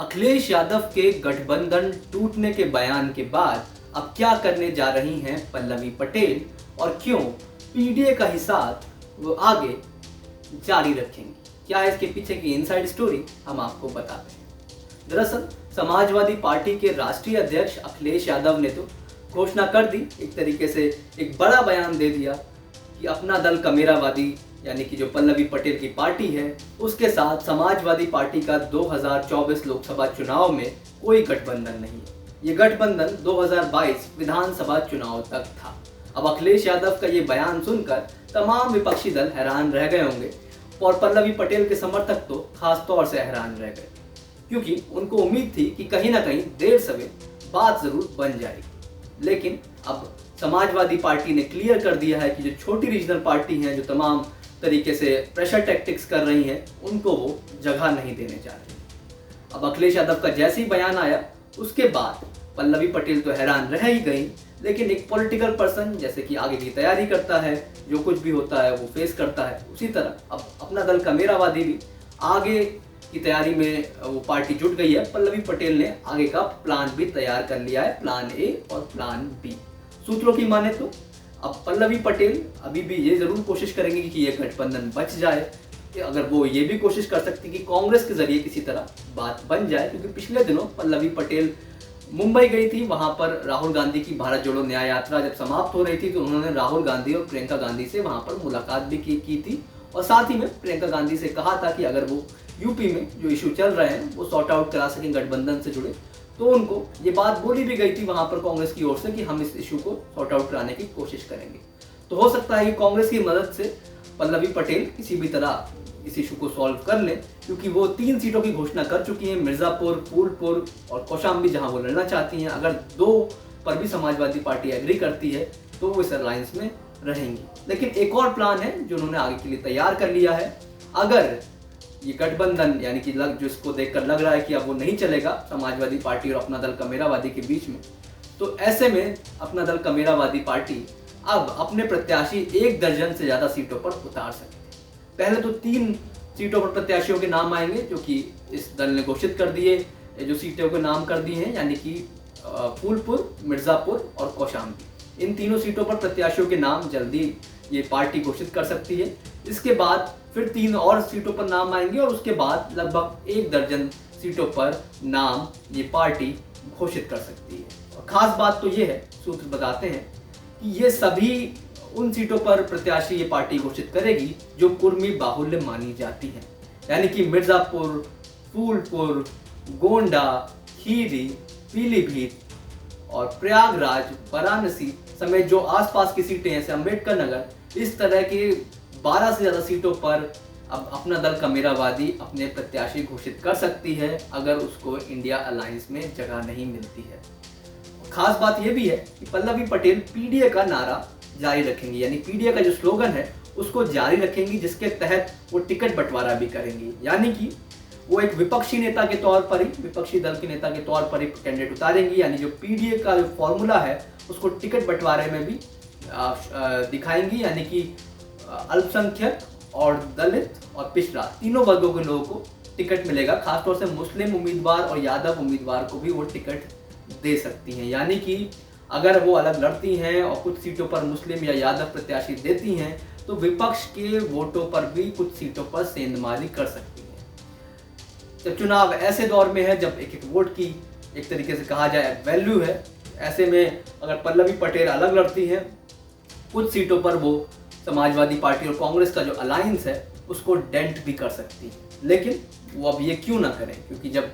अखिलेश यादव के गठबंधन टूटने के बयान के बाद अब क्या करने जा रही हैं पल्लवी पटेल और क्यों पीडीए का हिसाब वो आगे जारी रखेंगी, क्या है इसके पीछे की इनसाइड स्टोरी हम आपको बताते हैं। दरअसल समाजवादी पार्टी के राष्ट्रीय अध्यक्ष अखिलेश यादव ने तो घोषणा कर दी, एक तरीके से एक बड़ा बयान दे दिया कि अपना दल कमेरावादी यानी कि जो पल्लवी पटेल की पार्टी है उसके साथ समाजवादी पार्टी का 2024 लोकसभा चुनाव में कोई गठबंधन नहीं है। ये गठबंधन 2022 विधानसभा चुनाव तक था। अब अखिलेश यादव का ये बयान सुनकर तमाम विपक्षी दल हैरान रह गए होंगे और पल्लवी पटेल के समर्थक तो खास तौर से हैरान रह गए, क्योंकि उनको उम्मीद थी कि कहीं ना कहीं देर सवेर बात जरूर बन जाएगी। लेकिन अब समाजवादी पार्टी ने क्लियर कर दिया है कि जो छोटी रीजनल पार्टी हैं, जो तमाम तरीके से प्रेशर टैक्टिक्स कर रही हैं, उनको वो जगह नहीं देने जा रही। अब अखिलेश यादव का जैसे ही बयान आया उसके बाद पल्लवी पटेल तो हैरान रह ही गई, लेकिन एक पॉलिटिकल पर्सन जैसे कि आगे की तैयारी करता है, जो कुछ भी होता है वो फेस करता है, उसी तरह अब अपना दल कमेरावादी भी आगे की तैयारी में वो पार्टी जुट गई है। पल्लवी पटेल ने आगे का प्लान भी तैयार कर लिया है, प्लान ए और प्लान बी। सूत्रों की माने तो अब पल्लवी पटेल अभी भी ये जरूर कोशिश करेंगे कि ये गठबंधन बच जाए, कि अगर वो ये भी कोशिश कर सकती कि कांग्रेस के जरिए किसी तरह बात बन जाए, क्योंकि पिछले दिनों पल्लवी पटेल मुंबई गई थी। वहां पर राहुल गांधी की भारत जोड़ो न्याय यात्रा जब समाप्त हो रही थी तो उन्होंने राहुल गांधी और प्रियंका गांधी से वहां पर मुलाकात भी की थी और साथ ही में प्रियंका गांधी से कहा था कि अगर वो यूपी में जो इशू चल रहे हैं वो सॉर्ट आउट करा सकें गठबंधन से जुड़े, तो उनको ये बात बोली भी गई थी वहां पर कांग्रेस की ओर से कि हम इस इशू को सॉर्ट आउट कराने की कोशिश करेंगे। तो हो सकता है कि कांग्रेस की मदद से पल्लवी पटेल किसी भी तरह इस इशू को सॉल्व कर ले, क्योंकि वो 3 सीटों की घोषणा कर चुकी हैं, मिर्जापुर, फूलपुर और कौशाम्बी, जहां वो लड़ना चाहती हैं। अगर 2 पर भी समाजवादी पार्टी एग्री करती है तो वो इस अलायंस में रहेंगी। लेकिन एक और प्लान है जो उन्होंने आगे के लिए तैयार कर लिया है। अगर ये गठबंधन यानी कि जिसको देखकर लग रहा है कि अब वो नहीं चलेगा समाजवादी पार्टी और अपना दल कमेरावादी के बीच में, तो ऐसे में अपना दल कमेरावादी पार्टी अब अपने प्रत्याशी 1 दर्जन से ज्यादा सीटों पर उतार सकते हैं। पहले तो 3 सीटों पर प्रत्याशियों के नाम आएंगे जो कि इस दल ने घोषित कर दिए, जो सीटों के नाम कर दिए हैं, यानी कि फूलपुर, मिर्जापुर और कौशाम्बी। इन तीनों सीटों पर प्रत्याशियों के नाम जल्दी ये पार्टी घोषित कर सकती है। इसके बाद फिर 3 और सीटों पर नाम आएंगे और उसके बाद लगभग 1 दर्जन सीटों पर नाम ये पार्टी घोषित कर सकती है। और खास बात तो ये है, सूत्र बताते हैं कि ये सभी उन सीटों पर प्रत्याशी ये पार्टी घोषित करेगी जो कुर्मी बाहुल्य मानी जाती हैं, यानी कि मिर्जापुर, फूलपुर, गोंडा, खीरी, पीलीभीत और प्रयागराज, वाराणसी समेत जो आसपास की सीटें हैं, अम्बेडकर नगर, इस तरह के 12 से ज्यादा सीटों पर अब अपना दल कमेरावादी अपने प्रत्याशी घोषित कर सकती है अगर उसको इंडिया अलायंस में जगह नहीं मिलती है। खास बात यह भी है कि पल्लवी पटेल पीडीए का नारा जारी रखेंगी, यानी पीडीए का जो स्लोगन है उसको जारी रखेंगी, जिसके तहत वो टिकट बंटवारा भी करेंगी। यानी कि वो एक विपक्षी नेता के तौर पर ही, विपक्षी दल के नेता के तौर पर ही कैंडिडेट उतारेंगी, यानी जो पीडीए का जो फॉर्मूला है उसको टिकट बंटवारे में भी दिखाएंगी, यानी कि अल्पसंख्यक और दलित और पिछड़ा तीनों वर्गों के लोगों को टिकट मिलेगा। खासतौर से मुस्लिम उम्मीदवार और यादव उम्मीदवार को भी वो टिकट दे सकती हैं। यानी कि अगर वो अलग लड़ती हैं और कुछ सीटों पर मुस्लिम या यादव प्रत्याशी देती हैं तो विपक्ष के वोटों पर भी कुछ सीटों पर सेंधमारी कर सकती हैं। जब चुनाव ऐसे दौर में है जब एक वोट की एक तरीके से कहा जाए वैल्यू है, ऐसे में अगर पल्लवी पटेल अलग लड़ती हैं कुछ सीटों पर वो समाजवादी पार्टी और कांग्रेस का जो अलायंस है उसको डेंट भी कर सकती है। लेकिन वो अब ये क्यों ना करें, क्योंकि जब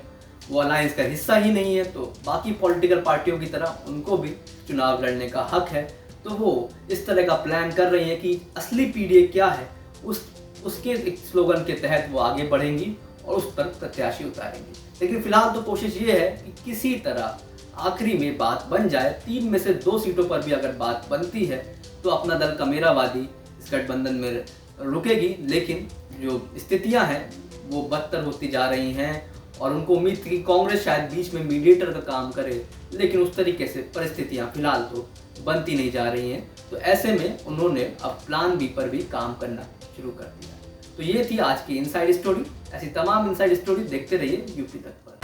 वो अलायंस का हिस्सा ही नहीं है तो बाकी पॉलिटिकल पार्टियों की तरह उनको भी चुनाव लड़ने का हक है। तो वो इस तरह का प्लान कर रही है कि असली पीडीए क्या है उसके एक स्लोगन के तहत वो आगे बढ़ेंगी और उस पर प्रत्याशी उतारेंगी। लेकिन फिलहाल तो कोशिश ये है कि किसी तरह आखिरी में बात बन जाए। 3 में से 2 सीटों पर भी अगर बात बनती है तो अपना दल कमेरावादी इस गठबंधन में रुकेगी, लेकिन जो स्थितियां हैं वो बदतर होती जा रही हैं और उनको उम्मीद थी कि कांग्रेस शायद बीच में मीडिएटर का काम करे, लेकिन उस तरीके से परिस्थितियां फिलहाल तो बनती नहीं जा रही हैं। तो ऐसे में उन्होंने अब प्लान बी पर भी काम करना शुरू कर दिया। तो ये थी आज की इनसाइड स्टोरी। ऐसी तमाम इनसाइड स्टोरी देखते रहिए यूपी तक पर।